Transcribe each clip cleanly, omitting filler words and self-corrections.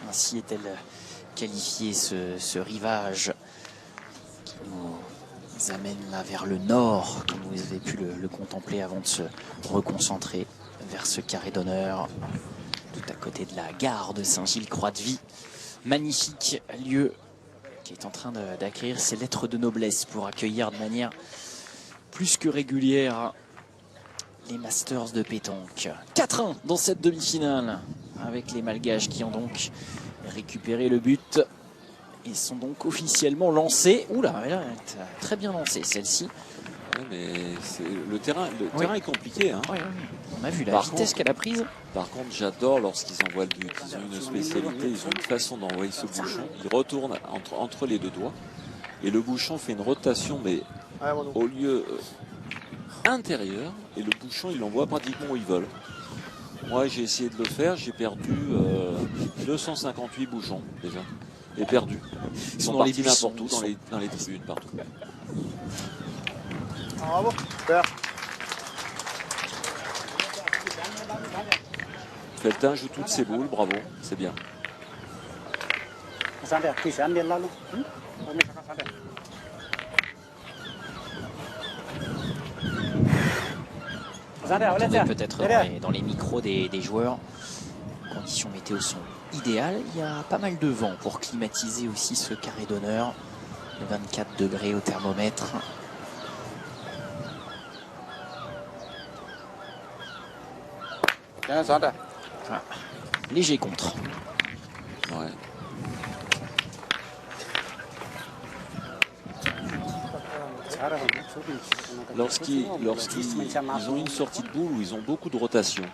Ainsi est-elle qualifiée ce rivage qui nous amène là vers le nord, comme vous avez pu le contempler avant de se reconcentrer vers ce carré d'honneur, tout à côté de la gare de Saint-Gilles-Croix-de-Vie. Magnifique lieu qui est en train d'acquérir ses lettres de noblesse pour accueillir de manière plus que régulière les Masters de pétanque. 4-1 dans cette demi-finale avec les Malgaches qui ont donc récupéré le but et sont donc officiellement lancés. Oula, elle a très bien lancé celle-ci. Ouais, mais le terrain est compliqué. Hein. Oui. On a vu la vitesse qu'elle a prise. Par contre, j'adore lorsqu'ils envoient le but. Ils ont une spécialité, ils ont une façon d'envoyer ce bouchon. Ils retournent entre les deux doigts. Et le bouchon fait une rotation, mais au lieu intérieur. Et le bouchon, ils l'envoient pratiquement où ils veulent. Moi, j'ai essayé de le faire. J'ai perdu 258 bouchons déjà. Et perdu. Ils sont partis n'importe où, dans les tribunes, partout. Bravo. Super. Feltin joue toutes ses boules, bravo, c'est bien. Peut-être dans les micros des joueurs. Les conditions météo sont idéales. Il y a pas mal de vent pour climatiser aussi ce carré d'honneur. 24 degrés au thermomètre. Ah, léger contre. Ouais. Lorsqu'ils ont une sortie de boule où ils ont beaucoup de rotation,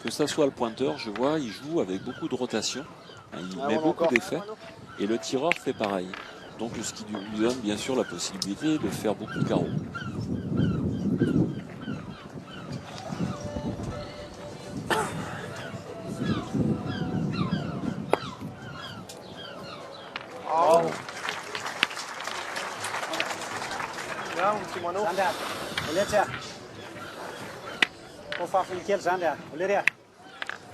que ça soit le pointeur, je vois, il joue avec beaucoup de rotation, il met beaucoup d'effets, et le tireur fait pareil. Donc ce qui lui donne bien sûr la possibilité de faire beaucoup de carreaux.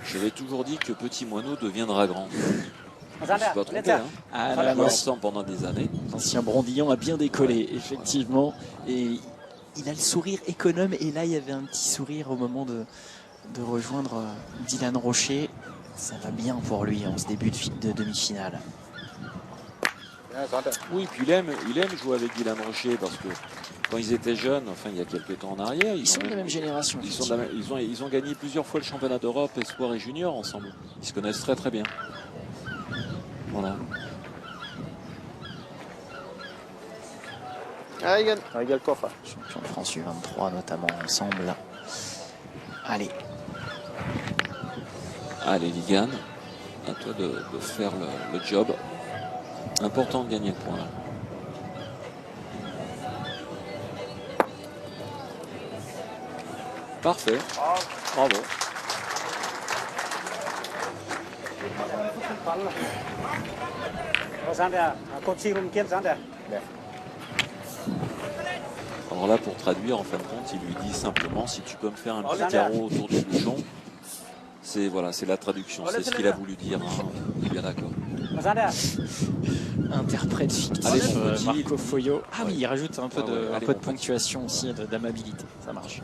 Je l'ai toujours dit que Petit Moineau deviendra grand. Je ne suis pas trompé, hein. On l'a ensemble pendant des années. L'ancien Brondillon a bien décollé, effectivement. Et il a le sourire économe. Et là, il y avait un petit sourire au moment de rejoindre Dylan Rocher. Ça va bien pour lui en ce début de demi-finale. Oui, puis il aime jouer avec Dylan Rocher parce que quand ils étaient jeunes, enfin il y a quelques temps en arrière, ils sont de la même génération. Ils ont gagné plusieurs fois le championnat d'Europe, espoir et junior ensemble. Ils se connaissent très très bien. Voilà. Champion de France U23 notamment ensemble. Allez. Allez Ligan, à toi de faire le job. Important de gagner le point là. Parfait. Bravo. Alors là, pour traduire, en fin de compte, il lui dit simplement si tu peux me faire un petit carreau autour du bouchon. C'est voilà, c'est la traduction, c'est ce qu'il a voulu dire. Hein. On est bien d'accord. Interprète fictif, Marco Foyo. Ah oui, il rajoute un peu de ponctuation aussi, d'amabilité. Ça marche.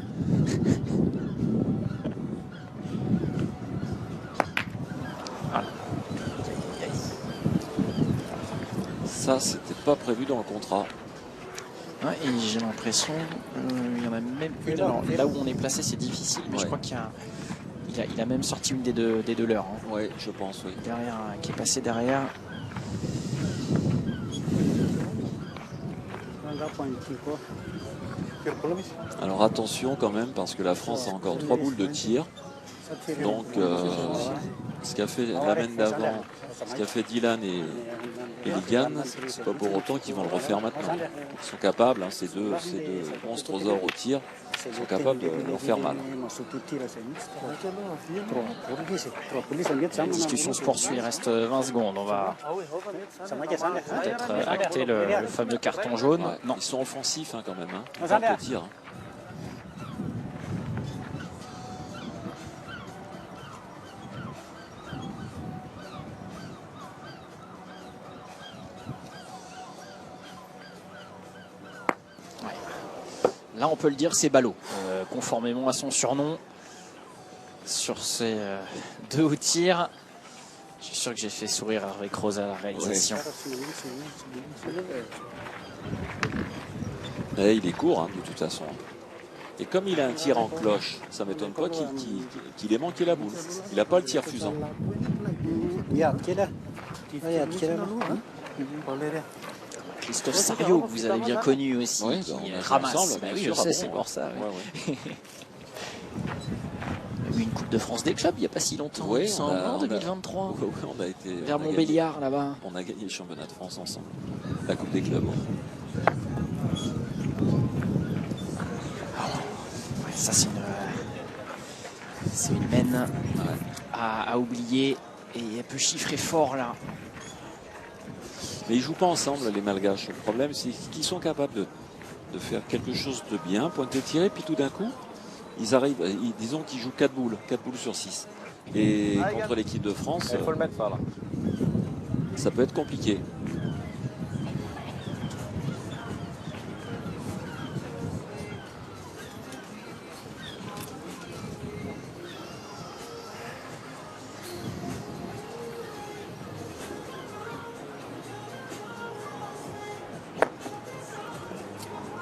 Voilà. Ça, c'était pas prévu dans le contrat. Ouais, et j'ai l'impression, il y en a même une. Alors, là où on est placé, c'est difficile, mais je crois qu'il a même sorti une des deux leurs. Hein. Oui, je pense, oui. Derrière, qui est passé derrière. Alors attention quand même parce que la France a encore 3 boules de tir. Donc ce qu'a fait l'amène d'avant, ce qu'a fait Dylan et Ligan, c'est pas pour autant qu'ils vont le refaire maintenant. Ils sont capables, hein, ces deux monstrosaures au tir, ils sont capables de leur faire mal. La discussion se poursuit, il reste 20 secondes. On va peut-être acter le fameux carton jaune. Ouais, non. Ils sont offensifs hein, quand même, hein. Ils tentent le tir. Hein. Là, on peut le dire, c'est ballot. Conformément à son surnom, sur ces 2 hauts tirs, je suis sûr que j'ai fait sourire avec Rose à la réalisation. Ouais. Et il est court, hein, de toute façon. Et comme il a un tir en cloche, ça ne m'étonne pas qu'il ait manqué la boule. Il n'a pas le tir fusant. Christophe Sario, que vous avez bien connu aussi, oui, qui on ramasse. ensemble, Bah oui, sûr, je sais, bon, c'est pour ça. Ouais. Il y a eu une Coupe de France des clubs il n'y a pas si longtemps. Oui, c'est en 2023. On a été vers Montbéliard, là-bas. On a gagné le championnat de France ensemble. La Coupe des clubs. Ouais, ça, c'est une mène à oublier. Et elle peut chiffrer fort, là. Mais ils jouent pas ensemble, les Malgaches. Le problème, c'est qu'ils sont capables de faire quelque chose de bien, pointer, tirer, puis tout d'un coup, ils arrivent, disons qu'ils jouent 4 boules sur 6. Et contre l'équipe de France, il faut le mettre par là. Ça peut être compliqué.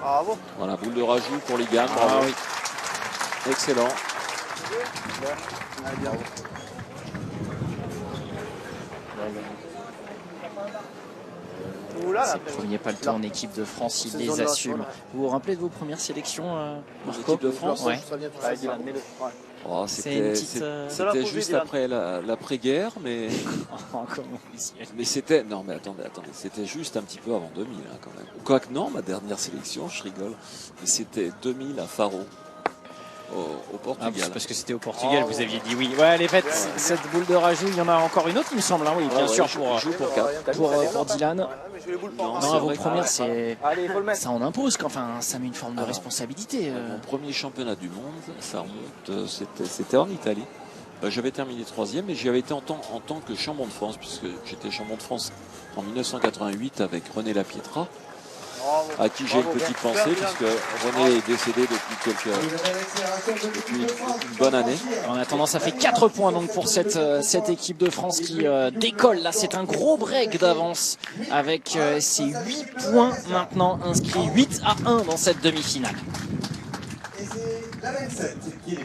Bravo. Voilà, boule de rajout pour Ligan. Ah oui. Excellent. C'est le premier paletot en équipe de France, il les assume. Vous vous rappelez de vos premières sélections, Marco? Équipe de France, ouais. Oh, C'était juste après l'après-guerre, mais mais c'était non mais attendez, c'était juste un petit peu avant 2000 hein, quand même. Quoique non, ma dernière sélection, je rigole, mais c'était 2000 à Faro. Au Portugal. Ah, parce que c'était au Portugal, vous aviez dit oui. Ouais, elle est faite, cette boule de rajout. Il y en a encore une autre, il me semble. Hein, oui, bien sûr, pour Dylan. Non, à vos premières, ça en impose. Enfin, ça met une forme de responsabilité. Mon premier championnat du monde, ça remonte, c'était en Italie. J'avais terminé 3e, mais j'y avais été en tant que champion de France, puisque j'étais champion de France en 1988 avec René Lapietra, à qui j'ai une petite pensée puisque René est décédé depuis une bonne année. En attendant, ça fait 4 points donc pour cette équipe de France qui décolle. Là, c'est un gros break d'avance avec ses 8 points maintenant inscrits, 8-1 dans cette demi-finale. Et c'est la 27 qui est